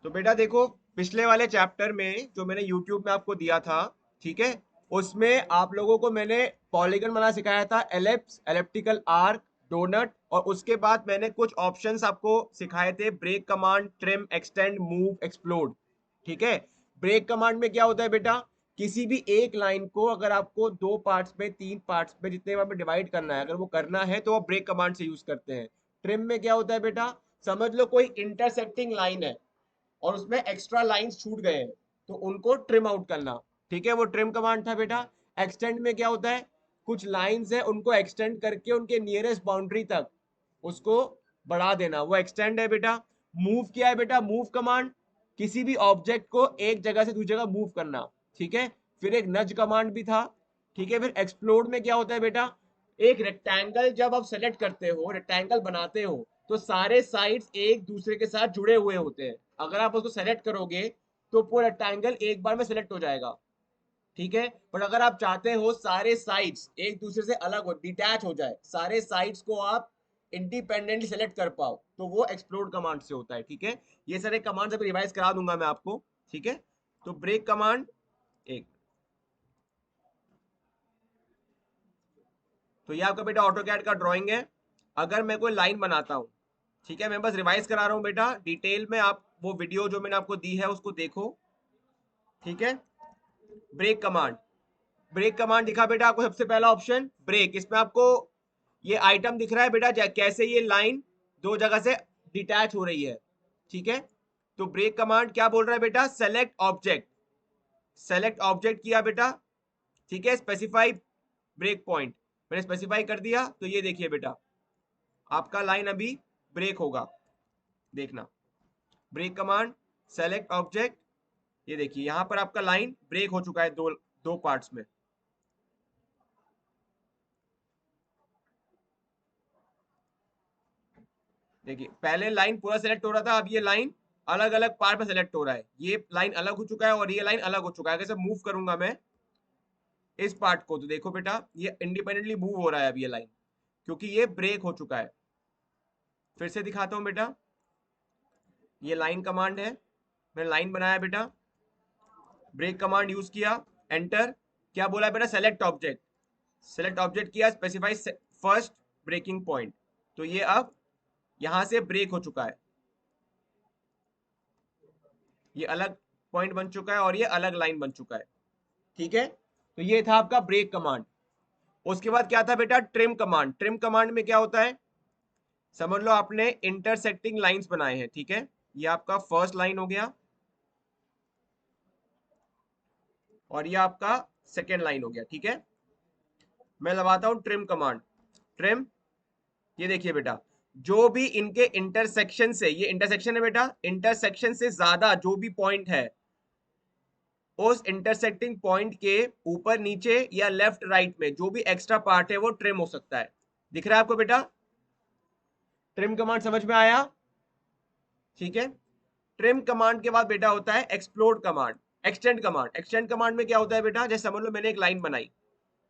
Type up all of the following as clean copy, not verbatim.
तो बेटा देखो, पिछले वाले चैप्टर में जो मैंने यूट्यूब में आपको दिया था, ठीक है, उसमें आप लोगों को मैंने पॉलीगन बनाना सिखाया था, एलिप्स, एलिप्टिकल आर्क, डोनट, और उसके बाद मैंने कुछ ऑप्शंस आपको सिखाए थे, break command, trim, extend, move, explode. ठीक है। ब्रेक कमांड में क्या होता है बेटा, किसी भी एक लाइन को अगर आपको दो पार्ट्स में, तीन पार्ट्स में, जितने बार में डिवाइड करना है, अगर वो करना है तो आप ब्रेक कमांड से यूज करते हैं। ट्रिम में क्या होता है बेटा, समझ लो कोई इंटरसेक्टिंग लाइन है और उसमें एक्स्ट्रा लाइंस छूट गए हैं, तो उनको ट्रिम आउट करना। ठीक है, वो ट्रिम कमांड था बेटा। एक्सटेंड में क्या होता है, कुछ लाइंस है उनको एक्सटेंड करके उनके नियरेस्ट बाउंड्री तक उसको बढ़ा देना, वो एक्सटेंड है बेटा। मूव क्या है बेटा, मूव कमांड, किसी भी ऑब्जेक्ट को एक जगह से दूसरी जगह मूव करना। ठीक है। फिर एक नज कमांड भी था। ठीक है। फिर एक्सप्लोड में क्या होता है बेटा, एक रेक्टेंगल जब आप सेलेक्ट करते हो, रेक्टेंगल बनाते हो, तो सारे साइड्स एक दूसरे के साथ जुड़े हुए होते हैं। अगर आप उसको सेलेक्ट करोगे तो पूरा रेक्टेंगल एक बार में सेलेक्ट हो जाएगा। ठीक है। पर अगर आप चाहते हो सारे साइड्स एक दूसरे से अलग हो, डिटैच हो जाए, सारे साइड्स को आप इंडिपेंडेंटली सेलेक्ट कर पाओ, तो वो एक्सप्लोड कमांड से होता है। ठीक है। ये सारे कमांड्स अभी रिवाइज करा दूंगा मैं आपको। ठीक है। तो ब्रेक कमांड एक, तो ये आपका बेटा ऑटो कैड का ड्राइंग है। अगर मैं कोई लाइन बनाता हूं, ठीक है, मैं बस रिवाइज करा रहा हूं बेटा, डिटेल में आप वो वीडियो जो मैंने आपको दी है उसको देखो। ठीक है। ब्रेक कमांड, ब्रेक कमांड दिखा बेटा आपको, सबसे पहला ऑप्शन ब्रेक, इसमें आपको ये आइटम दिख रहा है बेटा, कैसे ये लाइन दो जगह से डिटैच हो रही है। ठीक है। तो ब्रेक कमांड क्या बोल रहा है बेटा, सेलेक्ट ऑब्जेक्ट, सेलेक्ट ऑब्जेक्ट किया बेटा। ठीक है। स्पेसिफाई ब्रेक पॉइंट, मैंने स्पेसिफाई कर दिया, तो ये देखिए बेटा आपका लाइन अभी ब्रेक होगा, देखना। ब्रेक कमांड, सेलेक्ट ऑब्जेक्ट, ये देखिए यहां पर आपका लाइन ब्रेक हो चुका है दो दो पार्ट्स में। देखिए पहले लाइन पूरा सेलेक्ट हो रहा था, अब ये लाइन अलग अलग पार्ट में सेलेक्ट हो रहा है, ये लाइन अलग हो चुका है और ये लाइन अलग हो चुका है। अगर मूव करूंगा मैं इस पार्ट को, तो देखो बेटा ये इंडिपेंडेंटली मूव हो रहा है अब ये लाइन, क्योंकि ये ब्रेक हो चुका है। फिर से दिखाता हूं बेटा, ये लाइन कमांड है, मैंने लाइन बनाया बेटा, ब्रेक कमांड यूज किया, एंटर, क्या बोला है बेटा, सेलेक्ट ऑब्जेक्ट, सेलेक्ट ऑब्जेक्ट किया, स्पेसिफाई फर्स्ट ब्रेकिंग पॉइंट, तो ये अब यहां से ब्रेक हो चुका है, ये अलग पॉइंट बन चुका है और ये अलग लाइन बन चुका है। ठीक है। तो ये था आपका ब्रेक कमांड। उसके बाद क्या था बेटा, ट्रिम कमांड। ट्रिम कमांड में क्या होता है, समझ लो आपने इंटरसेक्टिंग लाइंस बनाए हैं। ठीक है। ये आपका फर्स्ट लाइन हो गया और ये आपका सेकेंड लाइन हो गया। ठीक है। मैं लगाता हूं ट्रिम कमांड, ट्रिम, ये देखिए बेटा, जो भी इनके इंटरसेक्शन से, ये इंटरसेक्शन है बेटा, इंटरसेक्शन से ज्यादा जो भी पॉइंट है, उस इंटरसेक्टिंग पॉइंट के ऊपर नीचे या लेफ्ट राइट में जो भी एक्स्ट्रा पार्ट है वो ट्रिम हो सकता है। दिख रहा है आपको बेटा, ट्रिम कमांड समझ में आया। ठीक है। ट्रिम कमांड के बाद बेटा होता है explode command, extend command. Extend command में क्या होता है बेटा, जैसे समझ लो मैंने एक लाइन बनाई,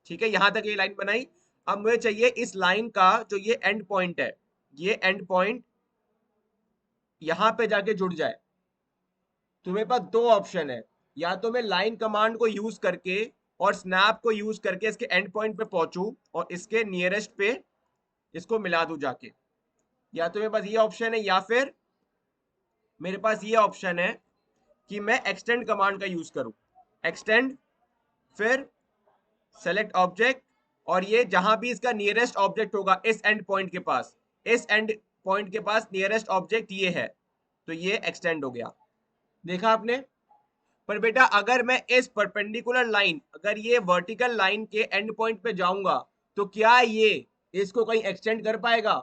ठीक है, यहां तक ये लाइन बनाई, अब मुझे चाहिए इस लाइन का जो ये एंड पॉइंट है, ये एंड पॉइंट यहां पे जाके जुड़ जाए। तुम्हें पास दो ऑप्शन है, या तो मैं लाइन कमांड को यूज करके और स्नैप को यूज करके इसके एंड पॉइंट पे पहुंचू और इसके नियरेस्ट पे इसको मिला दूं जाके, या तो मेरे पास ये ऑप्शन है, या फिर मेरे पास ये ऑप्शन है कि मैं एक्सटेंड कमांड का यूज करूं। एक्सटेंड, फिर सेलेक्ट ऑब्जेक्ट, और ये जहां भी इसका नियरेस्ट ऑब्जेक्ट होगा इस एंड पॉइंट के पास, इस एंड पॉइंट के पास नियरेस्ट ऑब्जेक्ट ये है, तो ये एक्सटेंड हो गया। देखा आपने। पर बेटा अगर मैं इस परपेंडिकुलर लाइन, अगर ये वर्टिकल लाइन के एंड पॉइंट पे जाऊंगा, तो क्या ये इसको कहीं एक्सटेंड कर पाएगा,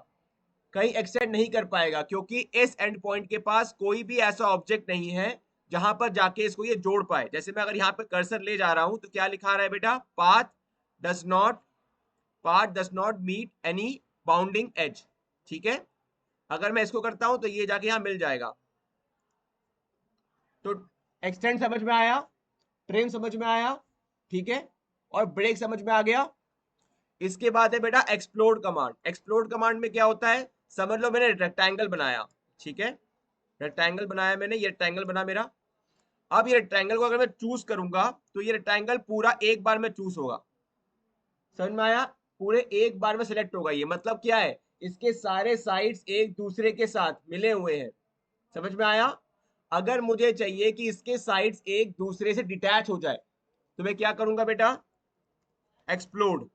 कहीं एक्सटेंड नहीं कर पाएगा, क्योंकि इस एंड पॉइंट के पास कोई भी ऐसा ऑब्जेक्ट नहीं है जहां पर जाके इसको ये जोड़ पाए। जैसे मैं अगर यहाँ पे कर्सर ले जा रहा हूं तो क्या लिखा रहा है बेटा, path does not, path does not meet any bounding edge. ठीक है। अगर मैं इसको करता हूं तो ये जाके यहां मिल जाएगा। तो एक्सटेंड समझ में आया, ट्रेन समझ में आया, ठीक है, और ब्रेक समझ में आ गया। इसके बाद है बेटा एक्सप्लोड कमांड। एक्सप्लोड कमांड में क्या होता है, समझ लो मैंने रेक्टेंगल बनाया, ठीक है, रेक्टेंगल बनाया मैंने, ये रेक्टेंगल बना मेरा। अब ये रेक्टेंगल को अगर मैं चूज करूंगा तो ये रेक्टेंगल पूरा एक बार में चूज होगा। समझ में आया? पूरे एक बार में सिलेक्ट होगा। ये मतलब क्या है, इसके सारे साइड्स एक दूसरे के साथ मिले हुए हैं। समझ में आया? अगर मुझे चाहिए कि इसके साइड्स एक दूसरे से डिटैच हो जाए तो मैं क्या करूंगा बेटा, explode.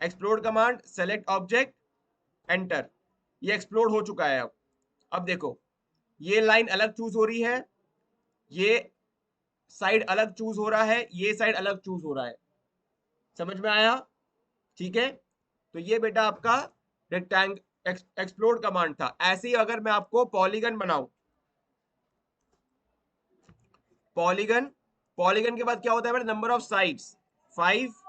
Explode command, select object, enter. ये एक्सप्लोड हो चुका है। अब देखो ये लाइन अलग चूज हो रही है, ये साइड अलग चूज हो रहा है, ये साइड अलग चूज हो रहा है। समझ में आया? ठीक है, तो ये बेटा आपका रेक्टेंग एक्सप्लोड कमांड था। ऐसे ही अगर मैं आपको पॉलीगन बनाऊं, पॉलीगन, पॉलीगन के बाद क्या होता है बेटा, नंबर ऑफ साइड्स 5,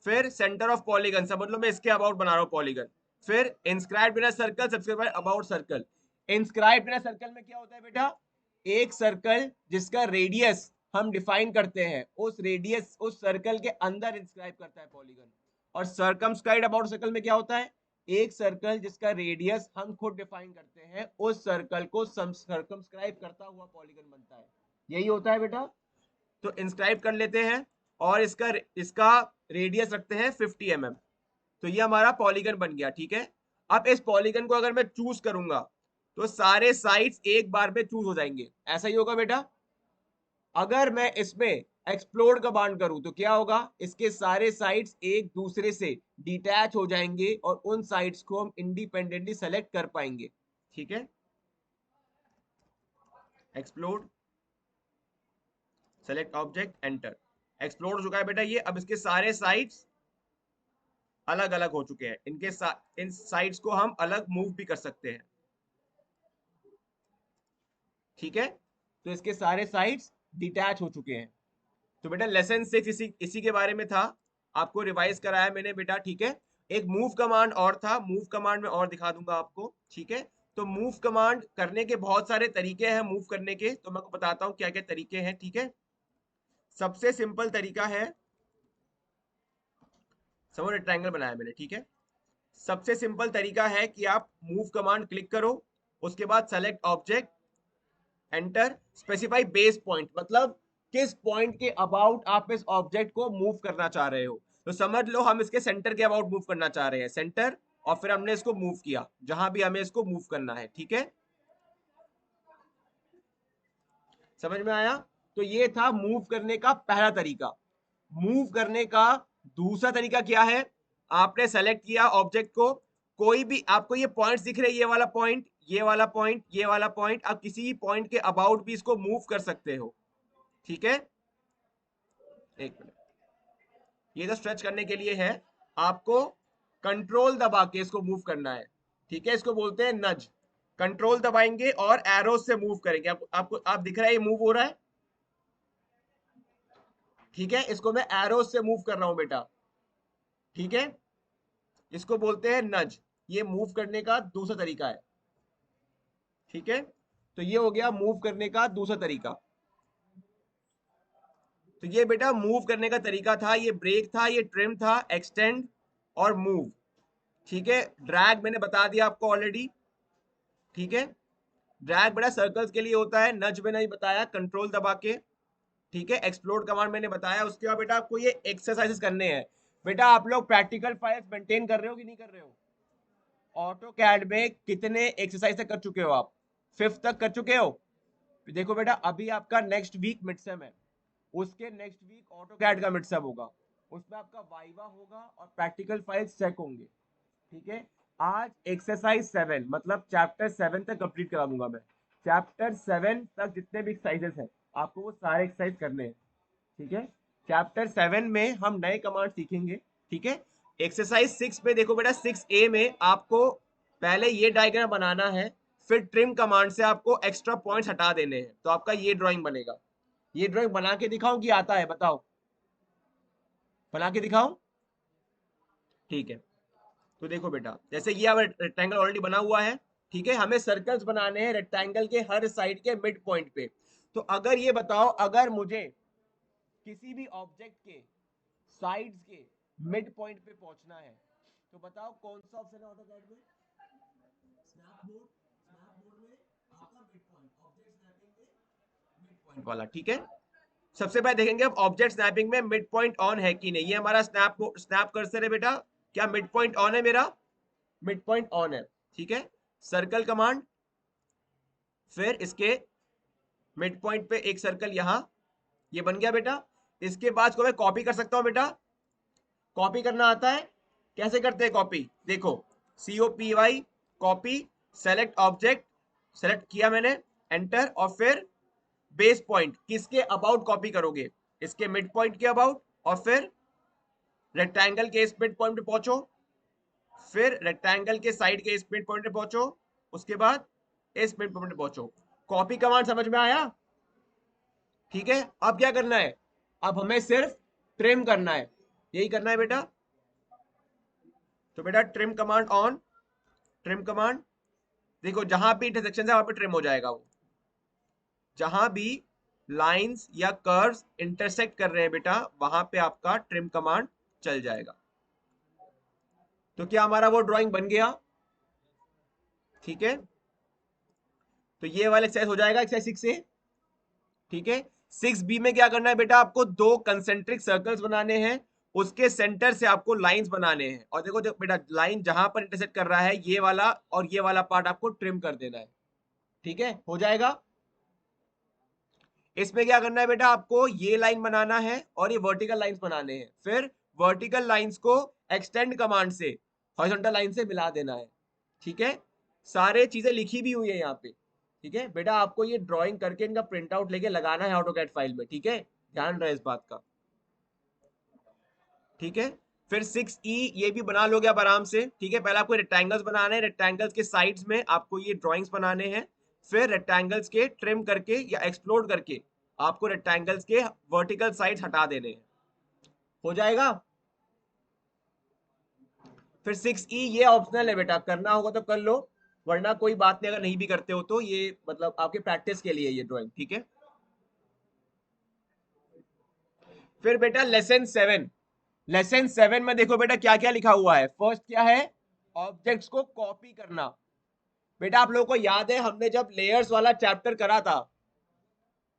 फिर सेंटर ऑफ पॉलीगन, समझ लो मैं इसके अबाउट बना रहा हूं पॉलीगन। फिर इंस्क्राइब बिना सर्कल, सबसे बाद अबाउट सर्कल। इंस्क्राइब बिना सर्कल में क्या होता है बेटा, एक सर्कल जिसका रेडियस हम डिफाइन करते हैं, उस रेडियस उस सर्कल के अंदर इंस्क्राइब करता है पॉलीगन। और सर्कमस्क्राइब अबाउट सर्कल में क्या होता है, एक सर्कल जिसका रेडियस हम खुद डिफाइन करते हैं, उस सर्कल को सर्कमस्क्राइब करता हुआ पॉलीगन बनता है। यही होता है बेटा। तो इंस्क्राइब कर लेते हैं और इसका इसका रेडियस रखते हैं 50 mm। तो ये हमारा पॉलीगन बन गया। ठीक है, अब इस पॉलीगन को अगर मैं चूज करूंगा तो सारे साइड्स एक बार में चूज हो जाएंगे। ऐसा ही होगा बेटा। अगर मैं इसमें एक्सप्लोड कमांड करूं तो क्या होगा, इसके सारे साइड्स एक दूसरे से डिटैच हो जाएंगे और उन साइड्स को हम इंडिपेंडेंटली सेलेक्ट कर पाएंगे। ठीक है, explode, select object, enter. Explode हो चुका है बेटा ये। अब इसके सारे साइड्स अलग अलग हो चुके हैं, इन साइड्स को हम अलग मूव भी कर सकते हैं। ठीक है, तो इसके सारे साइड्स डिटैच हो चुके हैं। तो बेटा लेसन 6 इसी के बारे में था, आपको रिवाइज कराया मैंने बेटा। ठीक है, एक मूव कमांड और था, मूव कमांड में और दिखा दूंगा आपको। ठीक है, तो मूव कमांड करने के बहुत सारे तरीके हैं मूव करने के, तो मैं आपको बताता हूँ क्या क्या तरीके हैं। ठीक है, सबसे सिंपल तरीका है, समझ ट्रायंगल बनाया मैंने। ठीक है, सबसे सिंपल तरीका है कि आप मूव कमांड क्लिक करो, उसके बाद select object, enter, specify base point, मतलब किस पॉइंट के अबाउट आप इस ऑब्जेक्ट को मूव करना चाह रहे हो। तो समझ लो हम इसके सेंटर के अबाउट मूव करना चाह रहे हैं, सेंटर, और फिर हमने इसको मूव किया जहां भी हमें इसको मूव करना है। ठीक है, समझ में आया? तो ये था मूव करने का पहला तरीका। मूव करने का दूसरा तरीका क्या है, आपने सेलेक्ट किया ऑब्जेक्ट को, कोई भी आपको ये पॉइंट्स दिख रहे हैं, ये वाला पॉइंट, ये वाला पॉइंट, ये वाला पॉइंट, आप किसी पॉइंट के अबाउट भी इसको मूव कर सकते हो। ठीक है, एक मिनट, ये तो स्ट्रेच करने के लिए है, आपको कंट्रोल दबा के इसको मूव करना है। ठीक है, इसको बोलते हैं नज। कंट्रोल दबाएंगे और एरो से मूव करेंगे। आपको आप दिख रहा है ये मूव हो रहा है। ठीक है, इसको मैं एरो से मूव कर रहा हूं बेटा। ठीक है, इसको बोलते हैं नज। ये मूव करने का दूसरा तरीका है। ठीक है, तो ये हो गया मूव करने का दूसरा तरीका। तो ये बेटा मूव करने का तरीका था, ये ब्रेक था, ये ट्रिम था, एक्सटेंड और मूव। ठीक है, ड्रैग मैंने बता दिया आपको ऑलरेडी। ठीक है, ड्रैग बेटा सर्कल्स के लिए होता है, नज में नहीं बताया, कंट्रोल दबा के। ठीक है, एक्सप्लोड कमांड मैंने बताया। उसके बाद बेटा आपको ये एक्सरसाइजेस करने हैं। बेटा आप लोग प्रैक्टिकल फाइल्स मेंटेन कर रहे हो कि नहीं कर रहे हो? ऑटो कैड में कितने एक्सरसाइज तक कर चुके हो आप? 5th तक कर चुके हो? देखो बेटा अभी आपका नेक्स्ट वीक मिड सेम है, उसके नेक्स्ट वीक ऑटो कैड का मिड सेम होगा, उसमें आपका वाइवा होगा और प्रैक्टिकल फाइल्स चेक होंगे। ठीक है, आज एक्सरसाइज 7 मतलब चैप्टर 7 तक कंप्लीट करा दूंगा मैं। चैप्टर 7 तक जितने भी एक्सरसाइजेस हैं आपको वो सारे एक्सरसाइज करने हैं। ठीक है, चैप्टर 7 में हम नए कमांड सीखेंगे। ठीक है, एक्सरसाइज 6 में देखो बेटा, 6A में आपको पहले ये डायग्राम बनाना है, फिर ट्रिम कमांड से आपको एक्स्ट्रा पॉइंट्स हटा देने हैं, तो आपका ये ड्राइंग बनेगा। ये ड्राइंग बना के दिखाऊं कि आता है, बताओ, बना के दिखाऊं? ठीक है, तो देखो बेटा जैसे ये अब रेक्टेंगल ऑलरेडी बना हुआ है। ठीक है, हमें सर्कल्स बनाने हैं रेक्टेंगल के हर साइड के मिड पॉइंट पे। तो अगर ये बताओ, अगर मुझे किसी भी ऑब्जेक्ट के साइड्स के मिड पॉइंट पे पहुंचना है तो बताओ कौन सा ऑप्शन है ऑटोकैड में? स्नैप मोड, स्नैप मोड में आपका मिड पॉइंट पॉइंट वाला, ठीक है। सबसे पहले देखेंगे अब ऑब्जेक्ट स्नैपिंग में मिड पॉइंट ऑन है कि नहीं। ये हमारा स्नैप कर्सर है बेटा, क्या मिड पॉइंट ऑन है मेरा? मिड पॉइंट ऑन है, ठीक है। सर्कल कमांड, फिर इसके मिड पॉइंट पे एक सर्कल यहां, ये बन गया बेटा। इसके बाद को मैं कॉपी कर सकता हूं बेटा, कॉपी करना आता है? कैसे करते हैं कॉपी, देखो, COPY copy, select object, select किया मैंने, एंटर, और फिर बेस पॉइंट किसके अबाउट कॉपी करोगे? इसके मिड पॉइंट के अबाउट, और फिर रेक्टेंगल के इस मिड पॉइंट पे पहुंचो, फिर रेक्टेंगल के साइड के इस मिड पॉइंट पे पहुंचो, उसके बाद इस मिड पॉइंट पे पहुंचो। कॉपी कमांड समझ में आया? ठीक है। अब क्या करना है? अब हमें सिर्फ ट्रिम करना है, यही करना है बेटा। तो बेटा trim command on, trim command, देखो जहां भी इंटरसेक्शन है वहां पे ट्रिम हो जाएगा वो। जहां भी लाइंस या कर्व्स इंटरसेक्ट कर रहे हैं बेटा, वहां पे आपका ट्रिम कमांड चल जाएगा। तो क्या हमारा वो ड्राइंग बन गया? ठीक है, तो ये वाला एक्सरसाइज हो जाएगा, एक्सरसाइज 6A। ठीक है, 6B में क्या करना है बेटा? आपको दो कंसेंट्रिक सर्कल्स बनाने हैं, उसके सेंटर से आपको लाइंस बनाने हैं। और देखो बेटा, लाइन जहां पर इंटरसेक्ट कर रहा है, ये वाला और ये वाला पार्ट आपको ट्रिम कर देना है। ठीक है, हो जाएगा। इसमें क्या करना है बेटा? आपको ये लाइन बनाना है और ये वर्टिकल लाइंस बनाने हैं, फिर वर्टिकल लाइंस को एक्सटेंड कमांड से हॉरिजॉन्टल लाइन से मिला देना है। ठीक है, सारे चीजें लिखी भी हुई है यहाँ पे। ठीक है बेटा, आपको ये ड्राइंग करके इनका प्रिंट आउट लेके लगाना है ऑटोकैड फाइल में। ठीक है, ध्यान रहे इस बात का। ठीक है, फिर 6E ये भी बना लोगे आप आराम से। ठीक है, पहले आपको रेक्टेंगल्स बनाने हैं, रेक्टेंगल्स के साइड्स में आपको ये ड्राइंग्स बनाने हैं, फिर रेक्टेंगल्स के ट्रिम करके या एक्सप्लोड करके आपको रेक्टेंगल्स के वर्टिकल साइड्स हटा देने हैं। हो जाएगा। फिर 6E ये ऑप्शनल है बेटा, करना होगा तो कर लो, वरना कोई बात नहीं, अगर नहीं भी करते हो तो ये मतलब आपके प्रैक्टिस के लिए ये ड्राइंग। ठीक है, फिर बेटा लेसन 7 में देखो बेटा क्या क्या लिखा हुआ है। फर्स्ट क्या है? ऑब्जेक्ट्स को कॉपी करना। बेटा आप लोगों को याद है, हमने जब लेयर्स वाला चैप्टर करा था,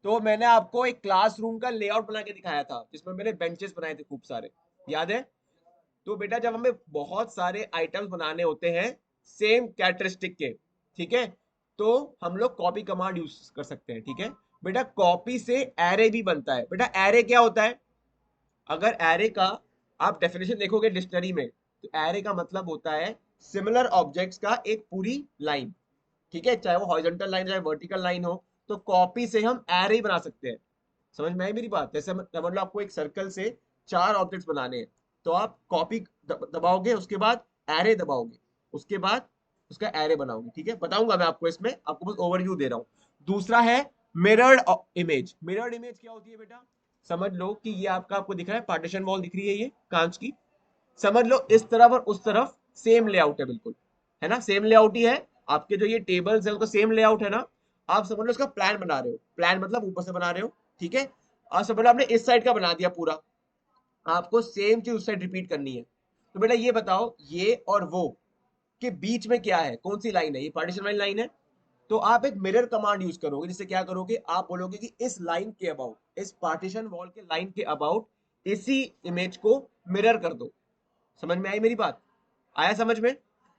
तो मैंने आपको एक क्लासरूम का लेआउट बना के दिखाया था, जिसमें मैंने बेंचेस बनाए थे खूब सारे, याद है? तो बेटा जब हमें बहुत सारे आइटम्स बनाने होते हैं सेम कैरेक्टरिस्टिक के, ठीक है, तो हम लोग कॉपी कमांड यूज कर सकते हैं। ठीक है बेटा, कॉपी से एरे भी बनता है। बेटा एरे क्या होता है? अगर एरे का आप डेफिनेशन देखोगे डिक्शनरी में, तो एरे का मतलब होता है सिमिलर ऑब्जेक्ट्स का एक पूरी लाइन। ठीक है, चाहे वो हॉरिजॉन्टल लाइन चाहे वर्टिकल लाइन हो, तो कॉपी से हम एरे बना सकते हैं। समझ में आई मेरी बात? जैसे मतलब आपको एक सर्कल से 4 ऑब्जेक्ट्स बनाने हैं, तो आप कॉपी दबाओगे, उसके बाद एरे दबाओगे, उसके बाद उसका एरे बनाओगे। ठीक है, बताऊंगा मैं आपको, इसमें आपको बस ओवरव्यू दे रहा हूं। दूसरा है मिरर्ड इमेज। मिरर्ड इमेज क्या होती है बेटा? समझ लो कि ये आपको दिख रहा है, पार्टीशन वॉल दिख रही है ये कांच की। समझ लो इस तरफ और उस तरफ सेम लेआउट है बिल्कुल, है ना? सेम लेआउट ही है। आपके जो ये टेबल्स है उनका सेम लेआउट है ना? आप समझ लो इसका प्लान बना रहे हो, प्लान मतलब ऊपर से बना रहे हो। ठीक है, और समझ लो आपने इस साइड का बना दिया पूरा, आपको सेम चीज उस साइड रिपीट करनी है। तो बेटा ये बताओ, ये और वो के बीच में क्या है, कौन सी लाइन है? ये पार्टीशन वाली लाइन है। तो आप एक मिरर कमांड यूज करोगे, जिससे क्या करोगे, आप बोलोगे कि इस लाइन के अबाउट, इस पार्टीशन वॉल के लाइन के अबाउट इसी इमेज को मिरर कर दो। समझ में आई मेरी बात? आया समझ में?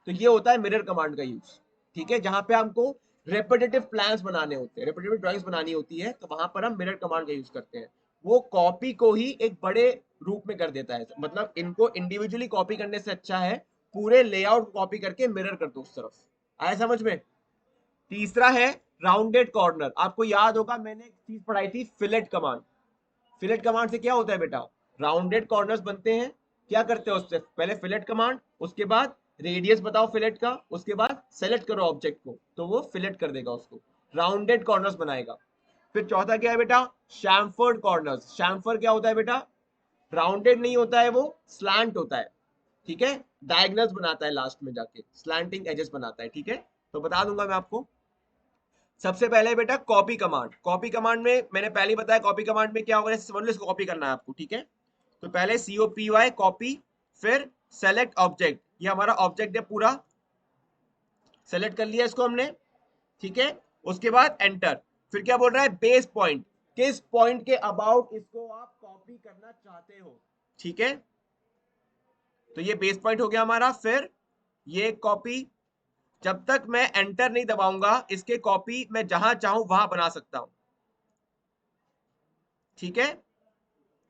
तो ये होता है मिरर कमांड का यूज। ठीक है, जहां पे हमको रेपिटेटिव प्लान्स बनाने होते हैं, रेपिटेटिव ड्राइंग्स बनानी होती है, तो वहां पर हम मिरर कमांड का यूज करते हैं। वो कॉपी को ही एक बड़े रूप में कर देता है, मतलब इनको इंडिविजुअली कॉपी करने से अच्छा है पूरे लेआउट कॉपी करके मिरर कर दो उस तरफ। आया समझ में? तीसरा है राउंडेड कॉर्नर। आपको याद होगा मैंने एक चीज पढ़ाई थी, फिलेट कमांड। फिलेट कमांड से क्या होता है बेटा? राउंडेड कॉर्नर्स बनते हैं। क्या करते हो उससे पहले? फिलेट कमांड, उसके बाद रेडियस बताओ फिलेट का, उसके बाद सेलेक्ट करो ऑब्जेक्ट को, तो वो फिलेट कर देगा उसको, राउंडेड कॉर्नर्स बनाएगा। फिर चौथा क्या है बेटा? शैमफर्ड कॉर्नर्स। शैमफर क्या होता है बेटा? राउंडेड नहीं होता है वो, स्लैंट होता है। ठीक है, डायगनल्स बनाता है लास्ट में जाके, स्लैंटिंग एजेस बनाता है। ठीक है, तो बता दूंगा मैं आपको। सबसे पहले बेटा कॉपी कमांड। कॉपी कमांड में मैंने पहले ही बताया, कॉपी कमांड में क्या होगा, समझ लो इसको कॉपी करना है आपको। ठीक है, तो पहले COPY कॉपी, फिर सेलेक्ट ऑब्जेक्ट, ये हमारा ऑब्जेक्ट है पूरा, सेलेक्ट कर लिया इसको हमने। ठीक है, उसके बाद एंटर। फिर क्या बोल रहा है? Base point. किस पॉइंट के अबाउट इसको आप कॉपी करना चाहते हो, ठीक है। तो ये बेस पॉइंट हो गया हमारा। फिर ये कॉपी, जब तक मैं एंटर नहीं दबाऊंगा इसके कॉपी मैं जहां चाहूं वहां बना सकता हूं, ठीक है।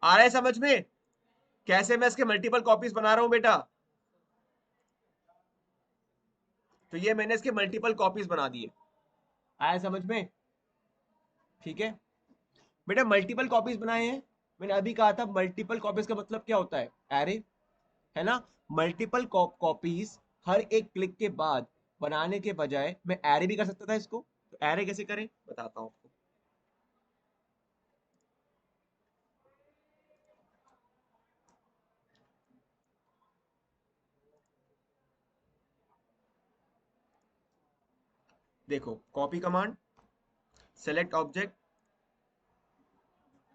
आ रहा है समझ में कैसे मैं इसके मल्टीपल कॉपीज बना रहा हूं बेटा? तो ये मैंने इसके मल्टीपल कॉपीज बना दिए, आया समझ में? ठीक है बेटा, मल्टीपल कॉपीज बनाए हैं। मैंने अभी कहा था मल्टीपल कॉपीज का मतलब क्या होता है, एरे, है ना। मल्टीपल कॉपीज हर एक क्लिक के बाद बनाने के बजाय मैं एरे भी कर सकता था इसको। तो एरे कैसे करें बताता हूं आपको। देखो copy command, select object,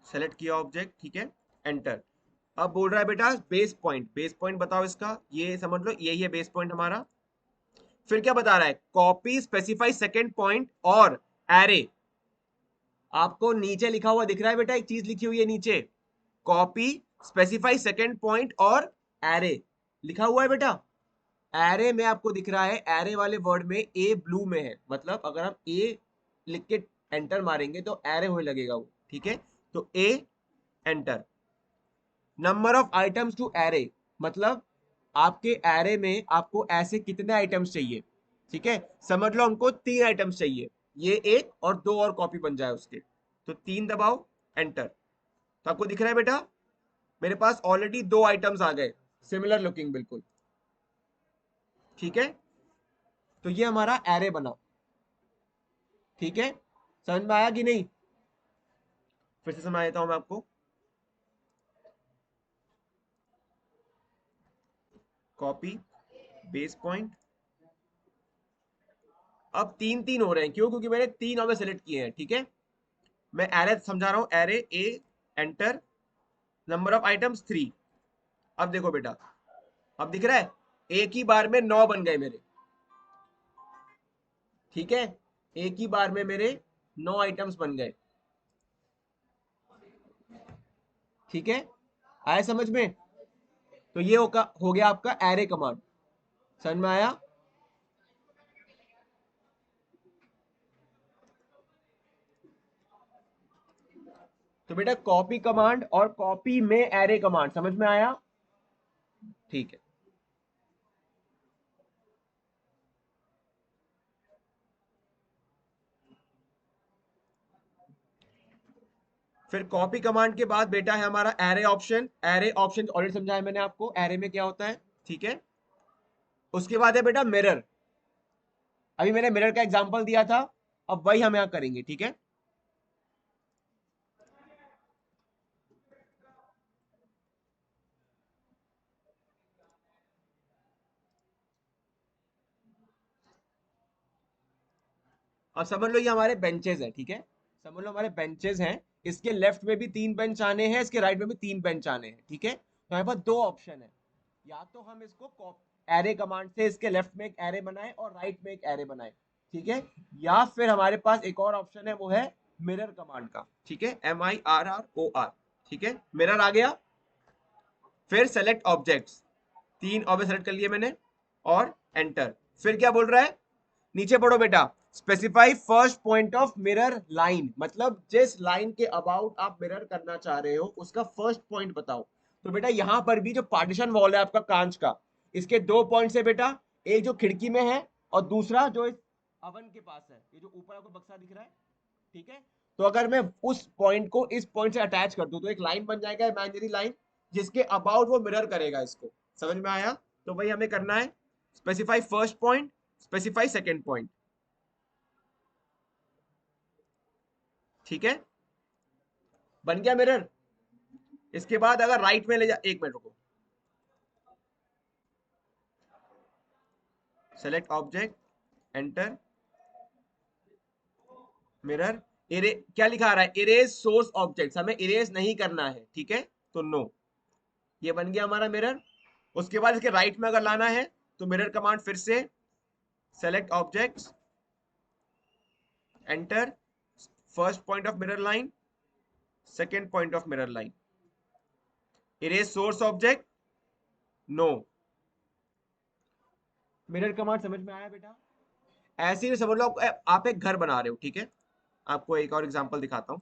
select किया ऑब्जेक्ट, ठीक है, एंटर। अब बोल रहा है बेटा बेस पॉइंट, बेस पॉइंट बताओ इसका, ये समझ लो यही है बेस पॉइंट हमारा। फिर क्या बता रहा है, कॉपी स्पेसिफाई सेकंड पॉइंट और एरे। आपको नीचे लिखा हुआ दिख रहा है बेटा, एक चीज लिखी हुई है नीचे, कॉपी स्पेसिफाई सेकंड पॉइंट और एरे लिखा हुआ है बेटा। एरे में आपको दिख रहा है, एरे वाले वर्ड में ए ब्लू में है, मतलब अगर हम ए लिख के एंटर मारेंगे तो एरे होने लगेगा वो, ठीक है। तो A enter. Number of items to array, मतलब आपके एरे में आपको ऐसे कितने आइटम्स चाहिए, ठीक है। समझ लो हमको 3 आइटम्स चाहिए, ये एक और 2 और कॉपी बन जाए उसके, तो 3 दबाओ, एंटर। तो आपको दिख रहा है बेटा मेरे पास ऑलरेडी 2 आइटम्स आ गए, सिमिलर लुकिंग बिल्कुल, ठीक है। तो ये हमारा एरे बना, ठीक है। समझ में आया कि नहीं? फिर से समझा देता हूं मैं आपको। कॉपी, बेस पॉइंट, अब 3 3 हो रहे हैं, क्यों? क्योंकि मैंने 3 सेलेक्ट किए हैं, ठीक है। मैं एरे समझा रहा हूं, array A enter, number of items 3। अब देखो बेटा, अब दिख रहा है एक ही बार में 9 बन गए मेरे, ठीक है। एक ही बार में मेरे 9 आइटम्स बन गए, ठीक है। आया समझ में? तो ये हो गया आपका एरे कमांड, समझ में आया? तो बेटा कॉपी कमांड और कॉपी में एरे कमांड समझ में आया? ठीक है। फिर कॉपी कमांड के बाद बेटा है हमारा array option. Array option already समझाया मैंने आपको, एरे में क्या होता है, ठीक है। उसके बाद है बेटा मिरर। अभी मैंने मिरर का एग्जांपल दिया था, अब वही हम यहां करेंगे, ठीक है। अब समझ लो ये हमारे बेंचेस हैं, ठीक है। समझ लो हमारे बेंचेस हैं, इसके लेफ्ट में भी 3 बेंच आने हैं, इसके राइट में भी 3 बेंच आने हैं, ठीक है। तो हमारे पास 2 ऑप्शन है, या तो हम इसको एरे कमांड से इसके लेफ्ट में एक एरे बनाए और राइट में एक एरे बनाए, ठीक है। या फिर हमारे पास एक और ऑप्शन है, वो है मिरर कमांड का, ठीक है, MIRROR, ठीक है। मिरर आ गया। फिर सेलेक्ट ऑब्जेक्ट्स, 3 ऑब्जेक्ट सेलेक्ट कर लिए मैंने और एंटर। फिर क्या बोल रहा है, नीचे पढ़ो बेटा, specify first point of mirror line, मतलब जिस लाइन के अबाउट आप मिरर करना चाह रहे हो उसका फर्स्ट पॉइंट बताओ। तो बेटा यहां पर भी जो पार्टीशन वॉल है आपका कांच का, इसके 2 पॉइंट्स है बेटा, एक जो खिड़की में है और दूसरा जो इस अवन के पास है, ये जो ऊपर आपको बक्सा दिख रहा है, ठीक है। तो अगर मैं उस पॉइंट को इस पॉइंट से अटैच कर दूं तो एक लाइन बन जाएगा, इमेजिनरी लाइन, जिसके अबाउट वो मिरर करेगा इसको। समझ में आया? तो वही हमें करना है, specify first point, specify second point, ठीक है। बन गया मिरर। इसके बाद अगर राइट में ले जा, एक मिनट रुको, सेलेक्ट ऑब्जेक्ट, एंटर, मिरर, इरे क्या लिखा आ रहा है, इरेज सोर्स ऑब्जेक्ट, हमें इरेज नहीं करना है, ठीक है। तो नो, ये बन गया हमारा मिरर। उसके बाद इसके राइट में अगर लाना है तो मिरर कमांड फिर से, select objects, enter, first point of mirror line, second point of mirror line. Erase source object, no. Mirror command समझ में आया बेटा? ऐसे ही समझ लो आप एक घर बना रहे हो, ठीक है? आपको एक और एग्जांपल दिखाता हूं।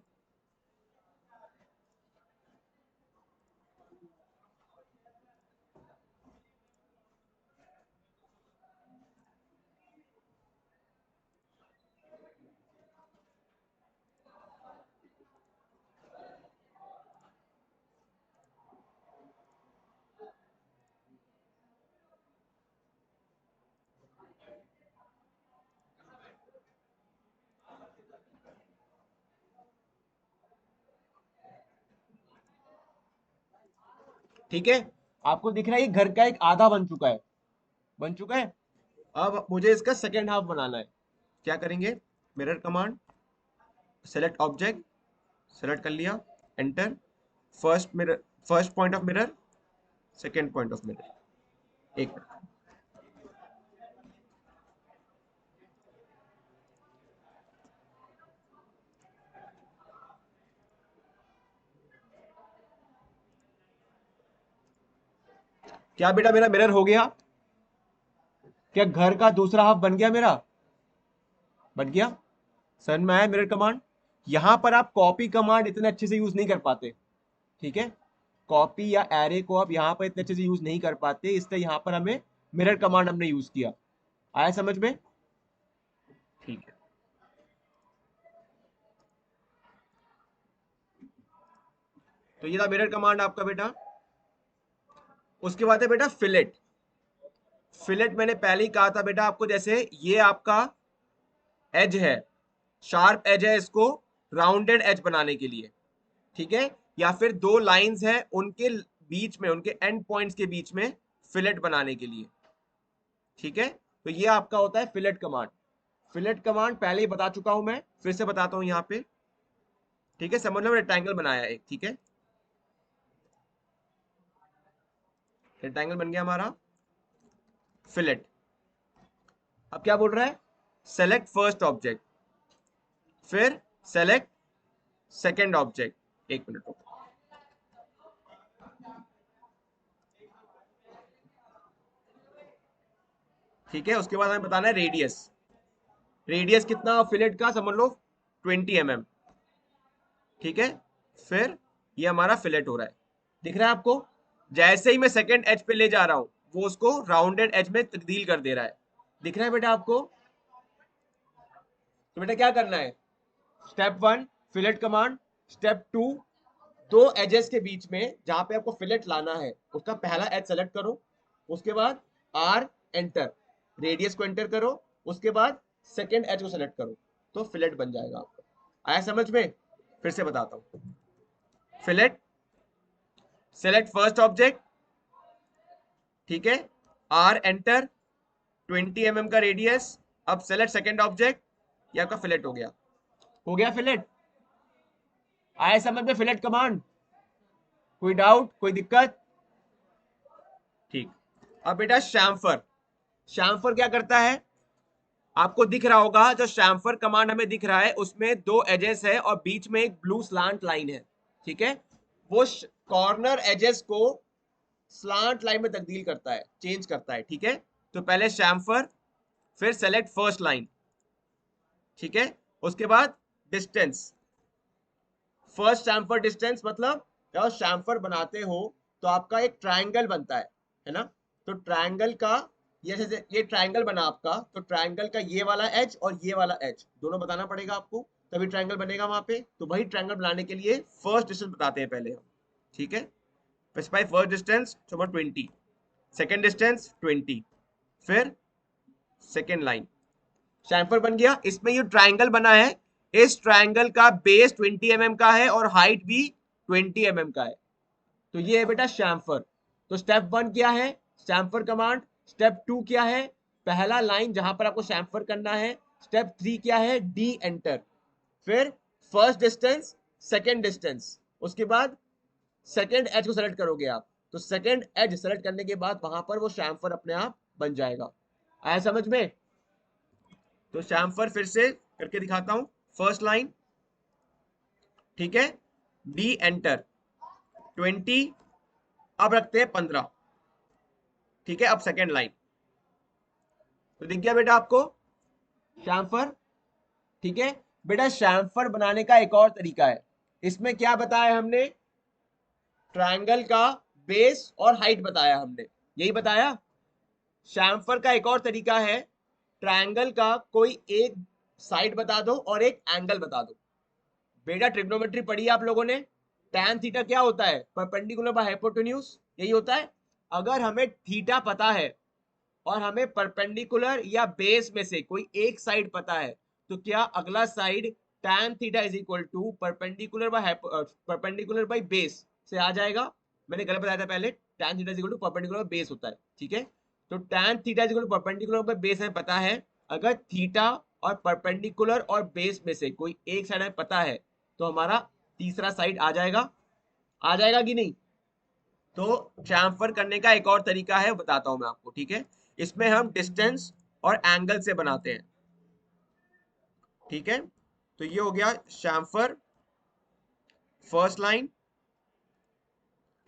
ठीक है, आपको दिख रहा है ये घर का एक आधा बन चुका है, बन चुका है। अब मुझे इसका सेकेंड हाफ बनाना है। क्या करेंगे? Mirror command, select object, select कर लिया, enter. First mirror, first point of mirror, second point of mirror. एक मिनट। क्या बेटा मेरा मिरर हो गया? क्या घर का दूसरा हाफ बन गया मेरा? बन गया? समझ में आया मिरर कमांड? यहां पर आप कॉपी कमांड इतने अच्छे से यूज नहीं कर पाते, ठीक है? कॉपी या एरे को आप यहां पर इतने अच्छे से यूज नहीं कर पाते, इसलिए यहां पर हमें मिरर कमांड हमने यूज किया। आया समझ में? ठीक है। तो ये था मिरर कमांड आपका बेटा। उसके बाद है बेटा फिलेट। फिलेट मैंने पहले ही कहा था बेटा आपको, जैसे ये आपका एज है, शार्प एज है, इसको राउंडेड एज बनाने के लिए, ठीक है? या फिर दो लाइंस है उनके बीच में, उनके एंड पॉइंट्स के बीच में फिलेट बनाने के लिए, ठीक है? तो ये आपका होता है फिलेट कमांड। फिलेट कमांड पहले ही बता चुका हूं मैं, फिर से बताता हूं यहाँ पे, ठीक है? समझ लो रेक्टेंगल बनाया एक, ठीक है? रेक्टेंगल बन गया हमारा फिलेट। अब क्या बोल रहा है? सेलेक्ट फर्स्ट ऑब्जेक्ट, फिर सेलेक्ट सेकेंड ऑब्जेक्ट। एक मिनट रुको। ठीक है, उसके बाद हमें बताना है रेडियस। रेडियस कितना फिलेट का? समझ लो 20 mm, ठीक है? फिर ये हमारा फिलेट हो रहा है, दिख रहा है आपको? जैसे ही मैं सेकेंड एज पे ले जा रहा हूं, वो उसको राउंडेड एज में तब्दील कर दे रहा है। दिख रहा है बेटा आपको? तो बेटा क्या करना है? स्टेप 1 फिलेट कमांड, स्टेप 2 दो एजेस के बीच में जहां पे आपको फिलेट लाना है उसका पहला एज सेलेक्ट करो, उसके बाद आर एंटर, रेडियस को एंटर करो, उसके बाद सेकेंड एज को सेलेक्ट करो, तो फिलेट बन जाएगा आपका। आया समझ में? फिर से बताता हूं। फिलेट, सेलेक्ट फर्स्ट ऑब्जेक्ट, ठीक है? आर एंटर, 20 mm का रेडियस। अब सेलेक्ट सेकेंड ऑब्जेक्ट, ये आपका फिलेट हो गया। हो गया फिलेट? आया समझ में फिलेट कमांड? कोई डाउट, कोई दिक्कत? ठीक। अब बेटा शैम्फर। शैम्फर क्या करता है? आपको दिख रहा होगा, जो शैम्फर कमांड हमें दिख रहा है उसमें दो एजेस है और बीच में एक ब्लू स्लांट लाइन है, ठीक है? वो कॉर्नर एजेस को स्लांट लाइन में तब्दील करता है, चेंज करता है, ठीक है? तो पहले शैम्फर, फिर सेलेक्ट फर्स्ट लाइन, ठीक है? उसके बाद डिस्टेंस, फर्स्ट शैम्फर डिस्टेंस, मतलब जब शैम्फर बनाते हो तो आपका एक ट्रायंगल बनता है ना? तो ट्रायंगल का ये ट्रायंगल बना आपका, तो ट्रायंगल का ये वाला एज और ये वाला एज दोनों बताना पड़ेगा आपको, तभी ट्रायंगल बनेगा वहां पे। तो वही ट्रायंगल बनाने के लिए फर्स्ट डिस्टेंस बताते हैं पहले हम, ठीक है? Specify first distance 20, second distance 20, फिर सेकेंड लाइन। शैम्फर बन गया। इसमें ये ट्राइंगल बना है, इस ट्राइंगल का बेस 20 mm का है और हाइट भी 20 mm का है, तो ये है बेटा शैम्फर। तो स्टेप 1 क्या है? Chamfer command. स्टेप 2 क्या है? पहला लाइन जहां पर आपको शैम्फर करना है। स्टेप 3 क्या है? डी एंटर, फिर फर्स्ट डिस्टेंस, सेकेंड डिस्टेंस, उसके बाद सेकेंड एज को सेलेक्ट करोगे आप, तो सेकेंड एज सेलेक्ट करने के बाद वहां पर वो शैम्फर अपने आप बन जाएगा। आया समझ में? तो शैम्फर फिर से करके दिखाता हूं। फर्स्ट लाइन, ठीक है? डी एंटर 20, अब रखते हैं 15, ठीक है। अब सेकेंड लाइन तो दिख गया बेटा आपको शैम्फर, ठीक है। बेटा शैम्फर बनाने का एक और तरीका है, इसमें क्या बताया हमने, ट्रायंगल का बेस और हाइट बताया हमने, यही बताया। शैम्फर का एक और तरीका है, ट्रायंगल का कोई एक साइड बता दो और एक एंगल बता दो। बेटा ट्रिग्नोमेट्री पढ़ी है आप लोगों ने, tan थीटा क्या होता है, परपेंडिकुलर बाय हाइपोटेन्यूज, यही होता है। अगर हमें थीटा पता है और हमें परपेंडिकुलर या बेस में से कोई एक साइड पता है, तो क्या अगला side tan theta is equal to perpendicular by base से आ जाएगा। मैंने गलत बताया था पहले, tan theta is equal to perpendicular base होता है, ठीक है। तो tan theta is equal to perpendicular by base हमें पता है। अगर थीटा और परपेंडिकुलर और बेस में से कोई एक साइड हमें पता है, तो हमारा तीसरा साइड आ जाएगा, आ जाएगा कि नहीं। तो चैम्फर करने का एक और तरीका है, बताता हूं मैं आपको, ठीक है। इसमें हम डिस्टेंस और एंगल से बनाते हैं, ठीक है। तो ये हो गया शैम्फर फर्स्ट लाइन,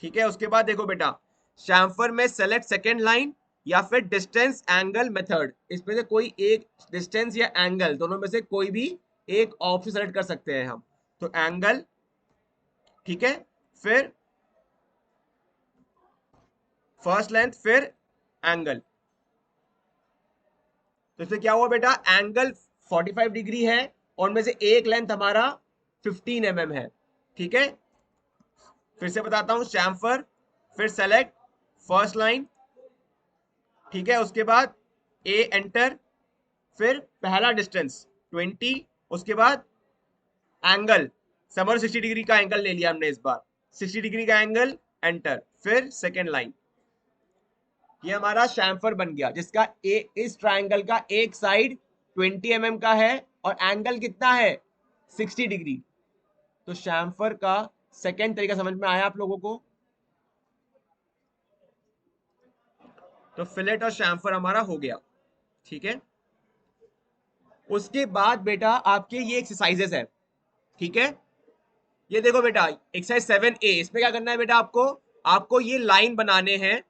ठीक है। उसके बाद देखो बेटा, शैम्फर में सेलेक्ट सेकेंड लाइन या फिर डिस्टेंस एंगल मेथड, इसमें से कोई एक, डिस्टेंस या एंगल दोनों में से कोई भी एक ऑप्शन सेलेक्ट कर सकते हैं हम। तो एंगल, ठीक है, फिर फर्स्ट लेंथ, फिर एंगल। तो इसमें क्या हुआ बेटा, एंगल 45 डिग्री है और में से एक लेंथ हमारा 15 mm है, ठीक है। फिर से बताता हूं, शैम्फर, फिर सेलेक्ट फर्स्ट लाइन, ठीक है। उसके बाद ए एंटर, फिर पहला डिस्टेंस 20, उसके बाद एंगल, समर 60 डिग्री का एंगल ले लिया हमने इस बार, 60 डिग्री का एंगल, एंटर, फिर सेकेंड लाइन। ये हमारा शैम्फर बन गया, जिसका इस ट्राइंगल का एक साइड 20 mm का है और एंगल कितना है, 60 डिग्री। तो शैम्फर का सेकेंड तरीका समझ में आया आप लोगों को। तो फिलेट और शैम्फर हमारा हो गया, ठीक है। उसके बाद बेटा आपके ये एक्सरसाइजेस है, ठीक है। ये देखो बेटा एक्सरसाइज 7A, इसमें क्या करना है बेटा, आपको आपको ये लाइन बनाने हैं।